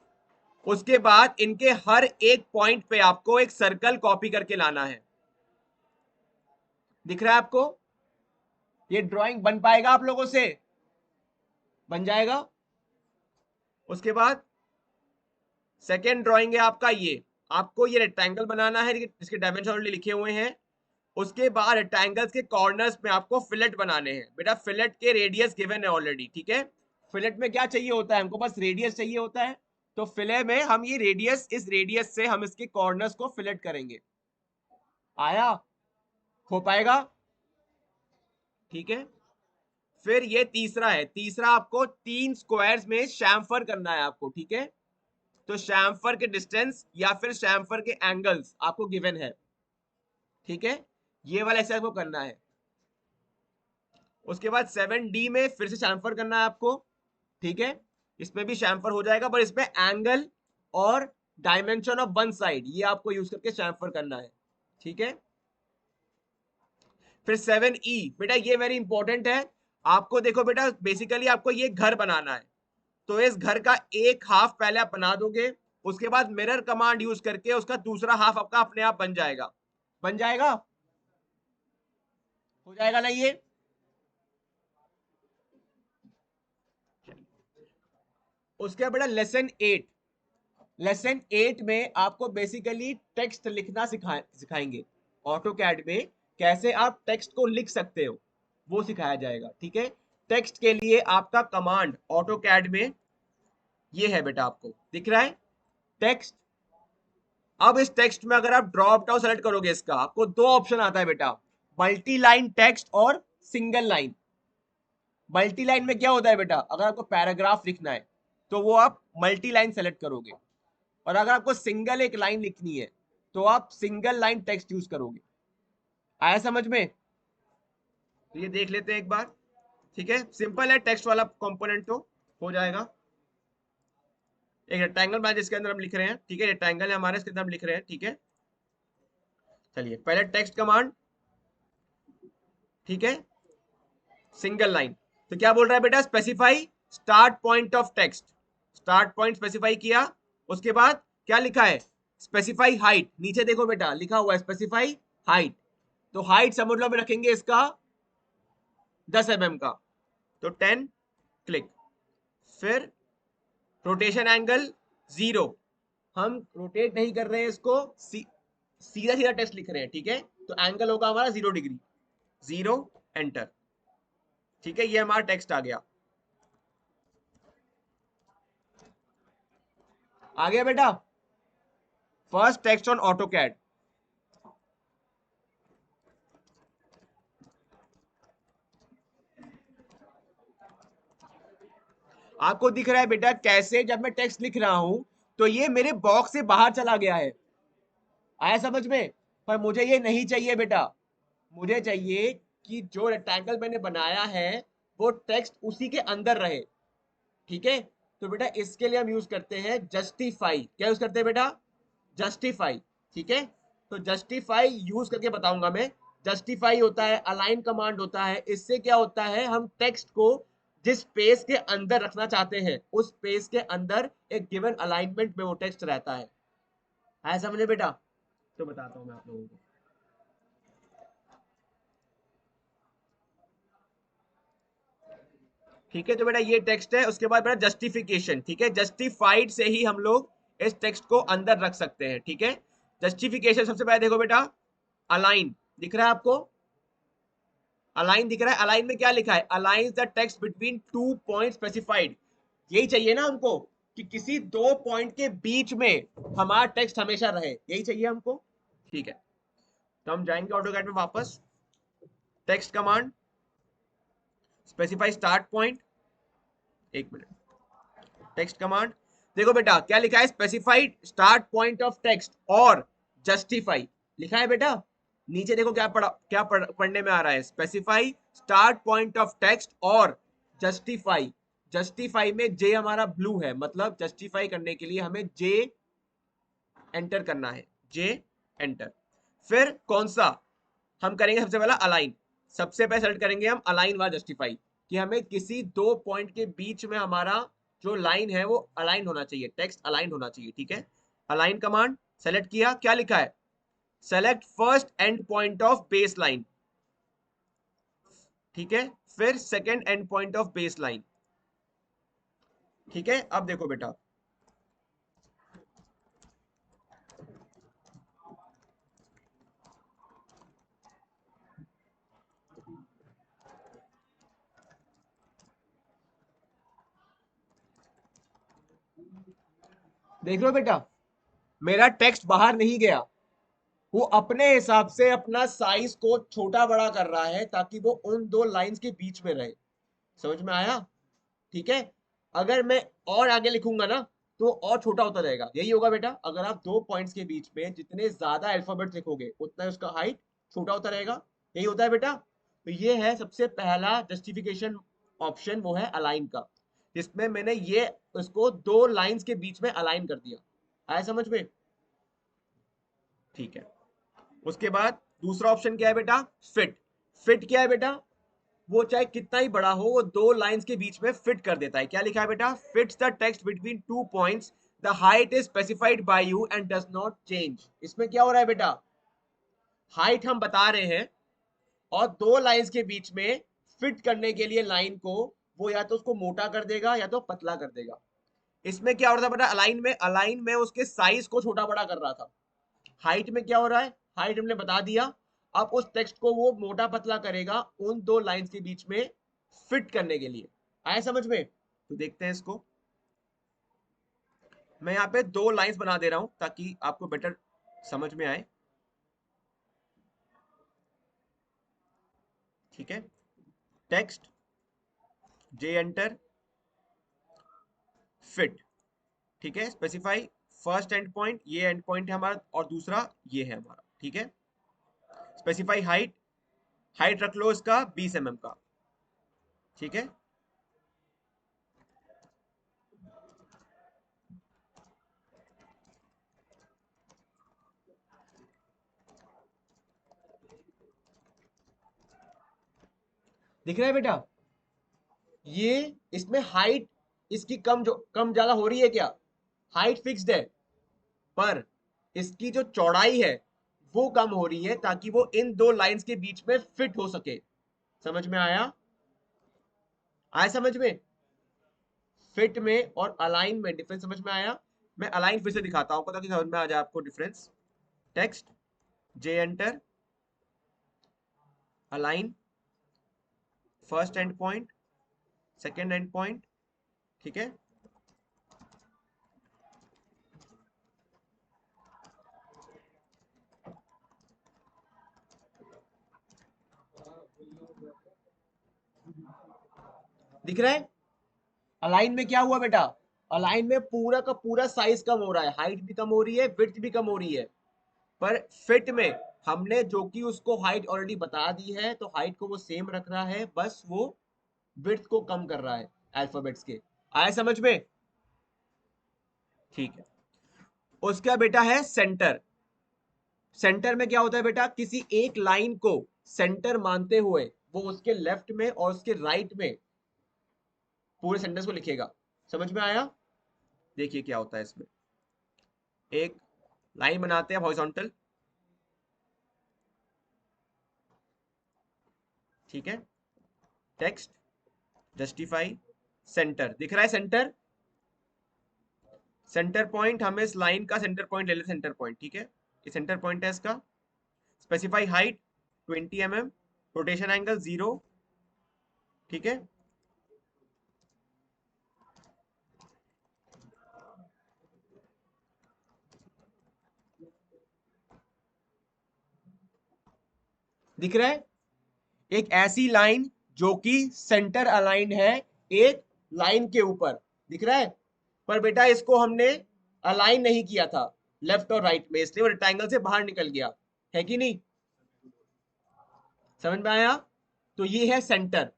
उसके बाद इनके हर एक पॉइंट पे आपको एक सर्कल कॉपी करके लाना है। दिख रहा है आपको, ये ड्राइंग बन पाएगा आप लोगों से, बन जाएगा। उसके बाद सेकेंड ड्राइंग है आपका, ये आपको ये रेक्टेंगल बनाना है जिसके डायमेंशन ऑलरेडी लिखे हुए हैं। उसके बाद रेक्टेंगल्स के कॉर्नर्स में आपको फिलेट बनाने हैं। बेटा फिलेट के रेडियस गिवन है ऑलरेडी, ठीक है। फिलेट में क्या चाहिए होता है हमको, बस रेडियस चाहिए होता है। तो फिले में हम ये रेडियस, इस रेडियस से हम इसके कॉर्नर्स को फिलेट करेंगे। आया, हो पाएगा, ठीक है। फिर ये तीसरा है, तीसरा आपको 3 स्क्वायर्स में शैम्फर करना है आपको, ठीक है। तो शैम्फर के डिस्टेंस या फिर शैम्फर के एंगल्स आपको गिवन है, ठीक है। ये वाला एक्सरसाइज को करना है। उसके बाद 7D में फिर से शैम्फर करना है आपको, ठीक है। इसमें भी शैम्फर हो जाएगा, पर इसमें एंगल और डायमेंशन ऑफ वन साइड ये आपको यूज करके शैम्फर करना है, ठीक है। फिर 7E बेटा ये वेरी इंपॉर्टेंट है। आपको देखो बेटा, बेसिकली आपको ये घर बनाना है। तो इस घर का एक हाफ पहले आप बना दोगे, उसके बाद मिरर कमांड यूज करके उसका दूसरा हाफ आपका अपने आप बन जाएगा, बन जाएगा, हो जाएगा ना ये। उसके बाद बेटा लेसन 8 में आपको बेसिकली टेक्स्ट लिखना सिखाएंगे। ऑटो कैड में कैसे आप टेक्स्ट को लिख सकते हो वो सिखाया जाएगा, ठीक है। टेक्स्ट के लिए आपका कमांड ऑटो कैड में ये है बेटा, आपको दिख रहा है टेक्स्ट। अब इस टेक्स्ट में अगर आप ड्रॉप डाउन सेलेक्ट करोगे, इसका आपको दो ऑप्शन आता है बेटा, मल्टी लाइन टेक्स्ट और सिंगल लाइन। मल्टी लाइन में क्या होता है बेटा, अगर आपको पैराग्राफ लिखना है तो वो आप मल्टी लाइन सेलेक्ट करोगे, और अगर आपको सिंगल एक लाइन लिखनी है तो आप सिंगल लाइन टेक्स्ट यूज करोगे। आया समझ में। तो ये देख लेते हैं एक बार, ठीक है। सिंपल है, टेक्स्ट वाला कंपोनेंट तो हो जाएगा। एक रेक्टेंगल बना जिसके अंदर हम लिख रहे हैं, ठीक है। रेक्टेंगल है हमारे, इसके अंदर हम लिख रहे हैं, ठीक है। चलिए पहले टेक्स्ट कमांड, ठीक है, सिंगल लाइन। तो क्या बोल रहा है बेटा, specify start point of text, start point specify किया, उसके बाद क्या लिखा है, स्पेसिफाई हाइट, नीचे देखो बेटा लिखा हुआ है स्पेसिफाई हाइट, तो हाइट समझ लो हम रखेंगे इसका 10 mm का, तो 10, क्लिक। फिर रोटेशन एंगल 0, हम रोटेट नहीं कर रहे हैं इसको, सीधा सीधा टेक्स्ट लिख रहे हैं, ठीक है, तो एंगल होगा हमारा 0 डिग्री, 0, एंटर। ठीक है, ये हमारा टेक्स्ट आ गया। आ गया बेटा, फर्स्ट टेक्स्ट ऑन ऑटोकैड। आपको दिख रहा है बेटा कैसे जब मैं टेक्स्ट लिख रहा हूं तो ये मेरे बॉक्स से बाहर चला गया है, आया समझ में? पर मुझे ये नहीं चाहिए बेटा, मुझे चाहिए कि जो रेक्टेंगल मैंने बनाया है वो टेक्स्ट उसी के अंदर रहे, ठीक है। तो बेटा इसके लिए हम यूज करते हैं जस्टिफाई, क्या यूज करते हैं बेटा, जस्टिफाई, ठीक है। तो जस्टिफाई यूज करके बताऊंगा मैं। जस्टिफाई होता है, अलाइन कमांड होता है, इससे क्या होता है, हम टेक्स्ट को जिस स्पेस के अंदर रखना चाहते हैं उस स्पेस के अंदर एक गिवन अलाइनमेंट में वो टेक्स्ट रहता है, समझे बेटा? तो बताता हूं मैं आप लोगों को। ठीक है, तो बेटा ये टेक्स्ट है, उसके बाद बेटा जस्टिफिकेशन, ठीक है, जस्टिफाइड से ही हम लोग इस टेक्स्ट को अंदर रख सकते हैं, ठीक है। जस्टिफिकेशन सबसे पहले देखो बेटा, अलाइन दिख रहा है आपको, अलाइन दिख रहा है, अलाइन में क्या लिखा है, align the text between two point specified, यही चाहिए ना हमको, कि किसी दो पॉइंट के बीच में हमारा टेक्स्ट हमेशा रहे, यही चाहिए हमको, ठीक है। तो हम जाएंगे ऑटोकैड में वापस, text command, specify start point, एक मिनट, टेक्स्ट कमांड, देखो बेटा क्या लिखा है, specified start point of text और जस्टिफाई लिखा है बेटा, नीचे देखो पढ़ने में आ रहा है, specify start point of text और जस्टिफाई, जस्टिफाई में जे हमारा ब्लू है, मतलब जस्टिफाई करने के लिए हमें जे एंटर करना है, जे एंटर। फिर कौन सा हम करेंगे, सबसे पहला अलाइन, सबसे पहले सेलेक्ट करेंगे हम अलाइन व जस्टिफाई, कि हमें किसी दो पॉइंट के बीच में हमारा जो लाइन है वो अलाइन होना चाहिए, टेक्स्ट अलाइन होना चाहिए, ठीक है। अलाइन कमांड सेलेक्ट किया, क्या लिखा है, select first and point of base line, ठीक है, फिर second and point of base line, ठीक है। अब देखो बेटा, देख लो बेटा, मेरा टेक्स्ट बाहर नहीं गया, वो अपने हिसाब से अपना साइज को छोटा बड़ा कर रहा है ताकि वो उन दो लाइंस के बीच में रहे, समझ में आया? ठीक है, अगर मैं और आगे लिखूंगा ना तो और छोटा होता जाएगा, यही होगा बेटा, अगर आप दो पॉइंट्स के बीच में जितने ज्यादा अल्फाबेट लिखोगे उतना ही उसका हाइट छोटा होता रहेगा, यही होता है बेटा। तो ये है सबसे पहला जस्टिफिकेशन ऑप्शन, वो है अलाइन का, जिसमें मैंने ये उसको दो लाइंस के बीच में अलाइन कर दिया, आया समझ में? ठीक है, उसके बाद दूसरा ऑप्शन क्या है बेटा, फिट। फिट क्या है बेटा, वो चाहे कितना ही बड़ा हो वो दो लाइंस के बीच में फिट कर देता है, क्या लिखा है बेटा, fits the text between two points, the height is specified by you and does not change. इसमें क्या हो रहा है बेटा, हाइट हम बता रहे हैं और दो लाइंस के बीच में फिट करने के लिए लाइन को वो या तो उसको मोटा कर देगा या तो पतला कर देगा। इसमें क्या हो रहा था बेटा, अलाइन में उसके साइज को छोटा बड़ा कर रहा था, हाइट में क्या हो रहा है, हाइट हमने बता दिया, अब उस टेक्स्ट को वो मोटा पतला करेगा उन दो लाइंस के बीच में फिट करने के लिए, आया समझ में? तो देखते हैं इसको, मैं यहाँ पे दो लाइंस बना दे रहा हूं ताकि आपको बेटर समझ में आए, ठीक है। टेक्स्ट, जे एंटर, फिट, ठीक है, स्पेसिफाई फर्स्ट एंड पॉइंट, ये एंड पॉइंट है हमारा और दूसरा ये है हमारा, ठीक है। स्पेसिफाई हाइट, हाइट रख लो इसका 20 mm का, ठीक है। दिख रहा है बेटा, ये इसमें हाइट इसकी कम ज्यादा हो रही है क्या? हाइट फिक्स्ड है, पर इसकी जो चौड़ाई है वो कम हो रही है ताकि वो इन दो लाइंस के बीच में फिट हो सके। समझ में आया? आया समझ में? फिट में और अलाइन में डिफरेंस समझ में आया? मैं अलाइन फिर से दिखाता हूं ताकि समझ में आ जाए आपको difference. Text, J enter, align, first and point, second and point, ठीक है। दिख रहा है? अलाइन में क्या हुआ बेटा? अलाइन में पूरा का पूरा साइज कम हो रहा है, हाइट भी कम हो रही है, विड्थ भी कम हो रही है। पर फिट में हमने जो कि उसको हाइट ऑलरेडी बता दी है, तो हाइट को वो सेम रख रहा है, बस वो विड्थ को कम कर रहा है अल्फाबेट्स के। आया समझ में? ठीक है। उसका बेटा है सेंटर। सेंटर में क्या होता है बेटा? किसी एक लाइन को सेंटर मानते हुए वो उसके लेफ्ट में और उसके राइट में पूरे सेंटेंस को लिखेगा। समझ में आया? देखिए क्या होता है इसमें। एक लाइन बनाते हैं हॉरिजॉन्टल, ठीक है। Text, justify, centre. दिख रहा है सेंटर? सेंटर पॉइंट, हमें इस लाइन का सेंटर पॉइंट ले लेते, सेंटर पॉइंट, ठीक है। ये सेंटर पॉइंट है इसका। Specify height 20 mm, rotation angle 0, ठीक है। दिख रहा है? एक ऐसी लाइन जो कि सेंटर अलाइंड है एक लाइन के ऊपर, दिख रहा है? पर बेटा इसको हमने अलाइन नहीं किया था लेफ्ट और राइट में, इसलिए वो रेक्टेंगल से बाहर निकल गया, है कि नहीं? समझ में आया? तो ये है सेंटर,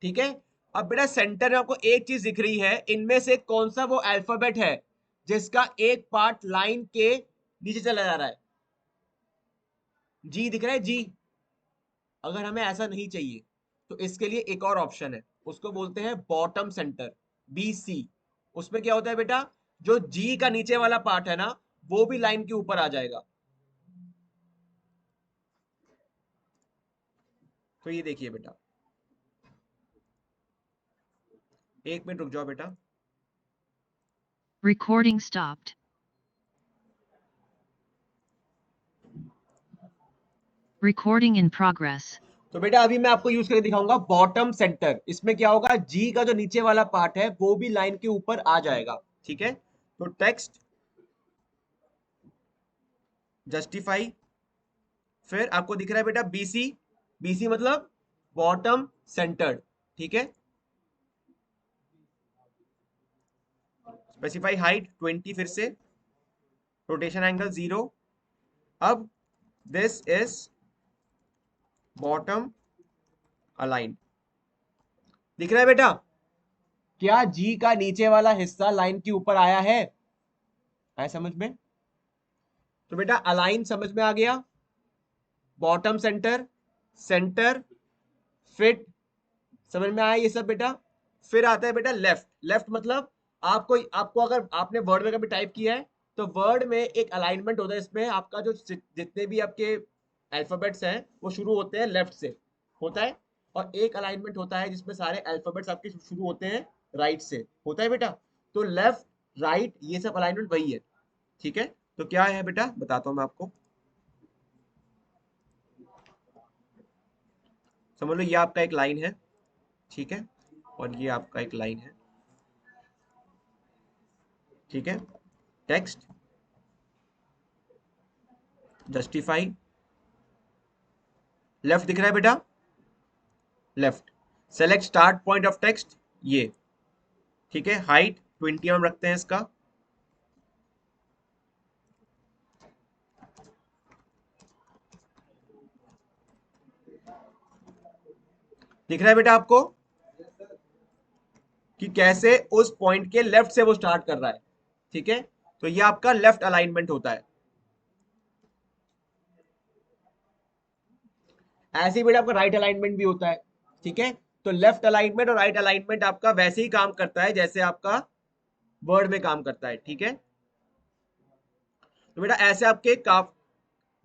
ठीक है। अब बेटा सेंटर में आपको एक चीज दिख रही है, इनमें से कौन सा वो अल्फाबेट है जिसका एक पार्ट लाइन के नीचे चला जा रहा है? जी दिख रहा है? जी। अगर हमें ऐसा नहीं चाहिए तो इसके लिए एक और ऑप्शन है, उसको बोलते हैं बॉटम सेंटर, BC। उसमें क्या होता है बेटा? जो जी का नीचे वाला पार्ट है ना, वो भी लाइन के ऊपर आ जाएगा। तो ये देखिए बेटा, एक मिनट रुक जाओ बेटा। Recording stopped. Recording in progress. तो बेटा अभी मैं आपको यूज करके दिखाऊंगा बॉटम सेंटर। इसमें क्या होगा? जी का जो नीचे वाला पार्ट है वो भी लाइन के ऊपर आ जाएगा, ठीक है। तो टेक्स्ट, जस्टिफाई, फिर आपको दिख रहा है बेटा BC। BC मतलब बॉटम सेंटर्ड, ठीक है। स्पेसिफाई हाइट 20, फिर से रोटेशन एंगल 0। अब दिस इज बॉटम अलाइन। दिख रहा है बेटा? क्या जी का नीचे वाला हिस्सा लाइन के ऊपर आया है? आया समझ में? तो बेटा अलाइन समझ में आ गया, बॉटम सेंटर, सेंटर, फिट, समझ में आया ये सब बेटा। फिर आता है बेटा लेफ्ट। लेफ्ट मतलब आपको आपको अगर आपने वर्ड में कभी टाइप किया है तो वर्ड में एक अलाइनमेंट होता है, इसमें आपका जो जितने भी आपके अल्फाबेट्स हैं वो शुरू होते हैं लेफ्ट से, होता है। और एक अलाइनमेंट होता है जिसमें सारे अल्फाबेट्स आपके शुरू होते हैं राइट से, होता है बेटा। तो लेफ्ट, राइट, ये सब अलाइनमेंट वही है, ठीक है। तो क्या है बेटा, बताता हूं मैं आपको। समझ लो ये आपका एक लाइन है, ठीक है, और ये आपका एक लाइन है, ठीक है। टेक्स्ट, जस्टिफाई, लेफ्ट दिख रहा है बेटा? Left. Select start point of text, ये, ठीक है। हाइट 20 mm रखते हैं इसका। दिख रहा है बेटा आपको कि कैसे उस पॉइंट के लेफ्ट से वो स्टार्ट कर रहा है, ठीक है। तो ये आपका लेफ्ट अलाइनमेंट होता है। ऐसे ही बेटा आपका राइट अलाइनमेंट भी होता है, ठीक है। तो लेफ्ट अलाइनमेंट और राइट अलाइनमेंट आपका वैसे ही काम करता है जैसे आपका वर्ड में काम करता है, ठीक है। तो बेटा ऐसे आपके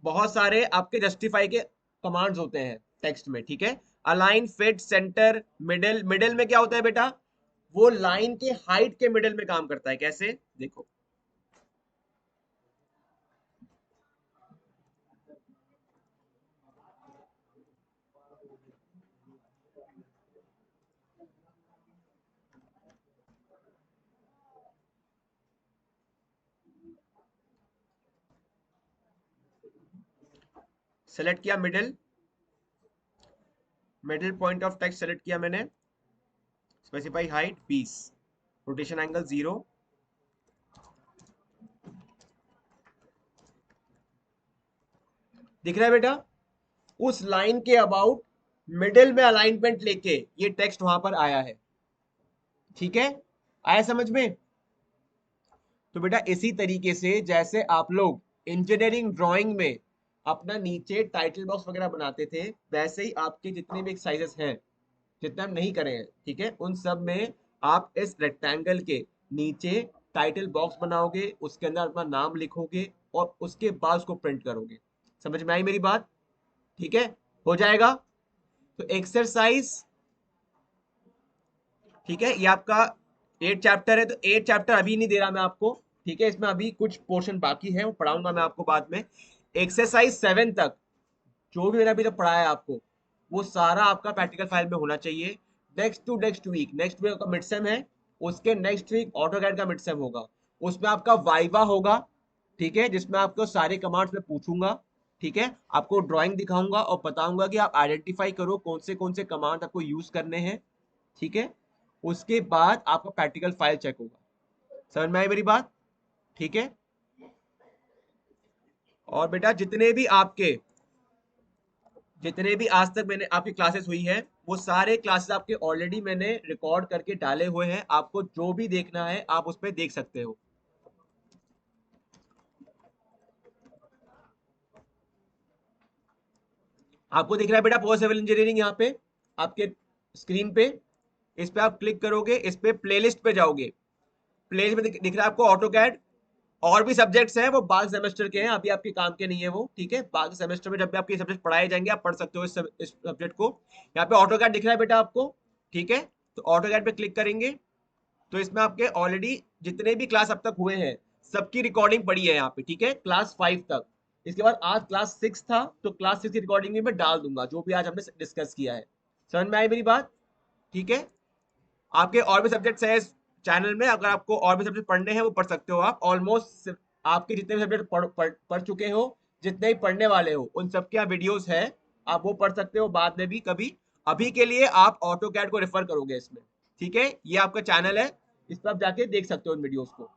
बहुत सारे आपके जस्टिफाई के कमांड्स होते हैं टेक्स्ट में, ठीक है। Align, fit, centre, middle. Middle में क्या होता है बेटा, वो लाइन के हाइट के मिडिल में काम करता है। कैसे, देखो, सेलेक्ट किया middle, middle point of text select किया मैंने, स्पेसिफाई हाइट 20, रोटेशन एंगल 0, दिख रहा है बेटा। उस लाइन के अबाउट मिडिल में अलाइनमेंट लेके ये टेक्स्ट वहां पर आया है, ठीक है। आया समझ में। तो बेटा इसी तरीके से जैसे आप लोग इंजीनियरिंग ड्राइंग में अपना नीचे टाइटल बॉक्स वगैरह बनाते थे, वैसे ही आपके जितने भी एक्सरसाइजेस हैं, जितने हम नहीं करे हैं, ठीक है, उन सब में आप इस रेक्टेंगल के नीचे टाइटल बॉक्स बनाओगे, उसके अंदर अपना नाम लिखोगे और उसके बाद उसको प्रिंट करोगे। समझ में आई मेरी बात, ठीक है, हो जाएगा। तो एक्सरसाइज, ठीक है, ये आपका 8 चैप्टर है, तो 8 चैप्टर अभी नहीं दे रहा मैं आपको, ठीक है, इसमें अभी कुछ पोर्शन बाकी है, वो पढ़ाऊंगा मैं आपको बाद में। एक्सरसाइज 7 तक जो भी मैंने अभी तक पढ़ाया है आपको, वो सारा आपका प्रैक्टिकल फाइल में होना चाहिए। नेक्स्ट वीक, नेक्स्ट वीक का मिड सेम है, उसके नेक्स्ट वीक ऑटोकैड का मिड सेम होगा, उसमें आपका वाइवा होगा, ठीक है, जिसमें आपको सारे कमांड्स में पूछूंगा, ठीक है, आपको ड्राइंग दिखाऊंगा और बताऊंगा कि आप आइडेंटिफाई करो कौन से कमांड आपको यूज करने हैं, ठीक है। उसके बाद आपका प्रैक्टिकल फाइल चेक होगा। समझ में आई मेरी बात, ठीक है। और बेटा जितने भी आज तक मैंने आपकी क्लासेस हुई है, वो सारे क्लासेस आपके ऑलरेडी मैंने रिकॉर्ड करके डाले हुए हैं, आपको जो भी देखना है आप उसमें देख सकते हो। आपको दिख रहा है बेटा पोस्ट सिविल इंजीनियरिंग यहाँ पे आपके स्क्रीन पे, इस पे आप क्लिक करोगे, इस पे प्लेलिस्ट पे जाओगे, प्लेलिस्ट में दिख रहा है आपको ऑटो कैड। और भी सब्जेक्ट्स हैं, वो बाकी सेमेस्टर के हैं, अभी आपके काम के नहीं है वो, ठीक है। बाकी सेमेस्टर में जब भी आपके सब्जेक्ट पढ़ाए जाएंगे आप पढ़ सकते हो इस सब्जेक्ट को। यहाँ पे ऑटो कैड दिख रहा है बेटा आपको, ठीक है। तो ऑटो कैड पे क्लिक करेंगे तो इसमें आपके ऑलरेडी जितने भी क्लास अब तक हुए हैं सबकी रिकॉर्डिंग पड़ी है यहाँ पे, ठीक है, क्लास 5 तक। इसके बाद आज क्लास 6 था, तो क्लास 6 की रिकॉर्डिंग भी मैं डाल दूंगा, जो भी आज हमने डिस्कस किया है। समझ में आई मेरी बात, ठीक है। आपके और भी सब्जेक्ट्स हैं इस चैनल में, अगर आपको और भी सब्जेक्ट पढ़ने हैं वो पढ़ सकते हो आप। ऑलमोस्ट आपके जितने भी सब्जेक्ट पढ़ चुके हो, जितने भी पढ़ने वाले हो, उन सबके यहाँ वीडियोस है, आप वो पढ़ सकते हो बाद में भी कभी। अभी के लिए आप ऑटो कैड को रेफर करोगे इसमें, ठीक है। ये आपका चैनल है, इस पर आप जाके देख सकते हो इन वीडियोस को,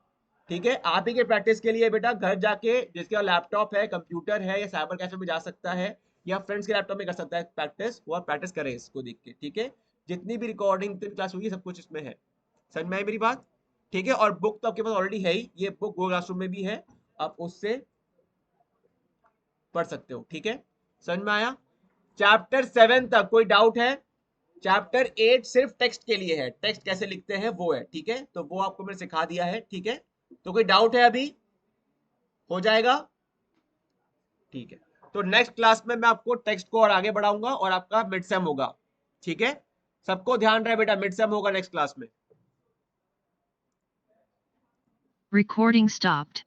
ठीक है। आप ही के प्रैक्टिस के लिए बेटा घर जाके जिसके लैपटॉप है, कंप्यूटर है, या साइबर कैफे में जा सकता है, या फ्रेंड्स के लैपटॉप में कर सकता है प्रैक्टिस, वो आप प्रैक्टिस करें इसको देख के, ठीक है। जितनी भी रिकॉर्डिंग क्लास हुई है सब कुछ इसमें है। समझ में आई मेरी बात, ठीक है। और बुक तो आपके पास ऑलरेडी है ही, ये बुक गूगल क्लासरूम में भी है, आप उससे पढ़ सकते हो, ठीक है। समझ में आया। चैप्टर 7 तक कोई डाउट है? चैप्टर 8 सिर्फ टेक्स्ट के लिए है, टेक्स्ट कैसे लिखते हैं वो है, ठीक है, तो वो आपको मैंने सिखा दिया है, ठीक है। तो कोई डाउट है अभी? हो जाएगा, ठीक है। तो नेक्स्ट क्लास में मैं आपको टेक्स्ट को और आगे बढ़ाऊंगा और आपका मिड सेम होगा, ठीक है। सबको ध्यान रहे बेटा, मिड सेम होगा नेक्स्ट क्लास में। Recording stopped.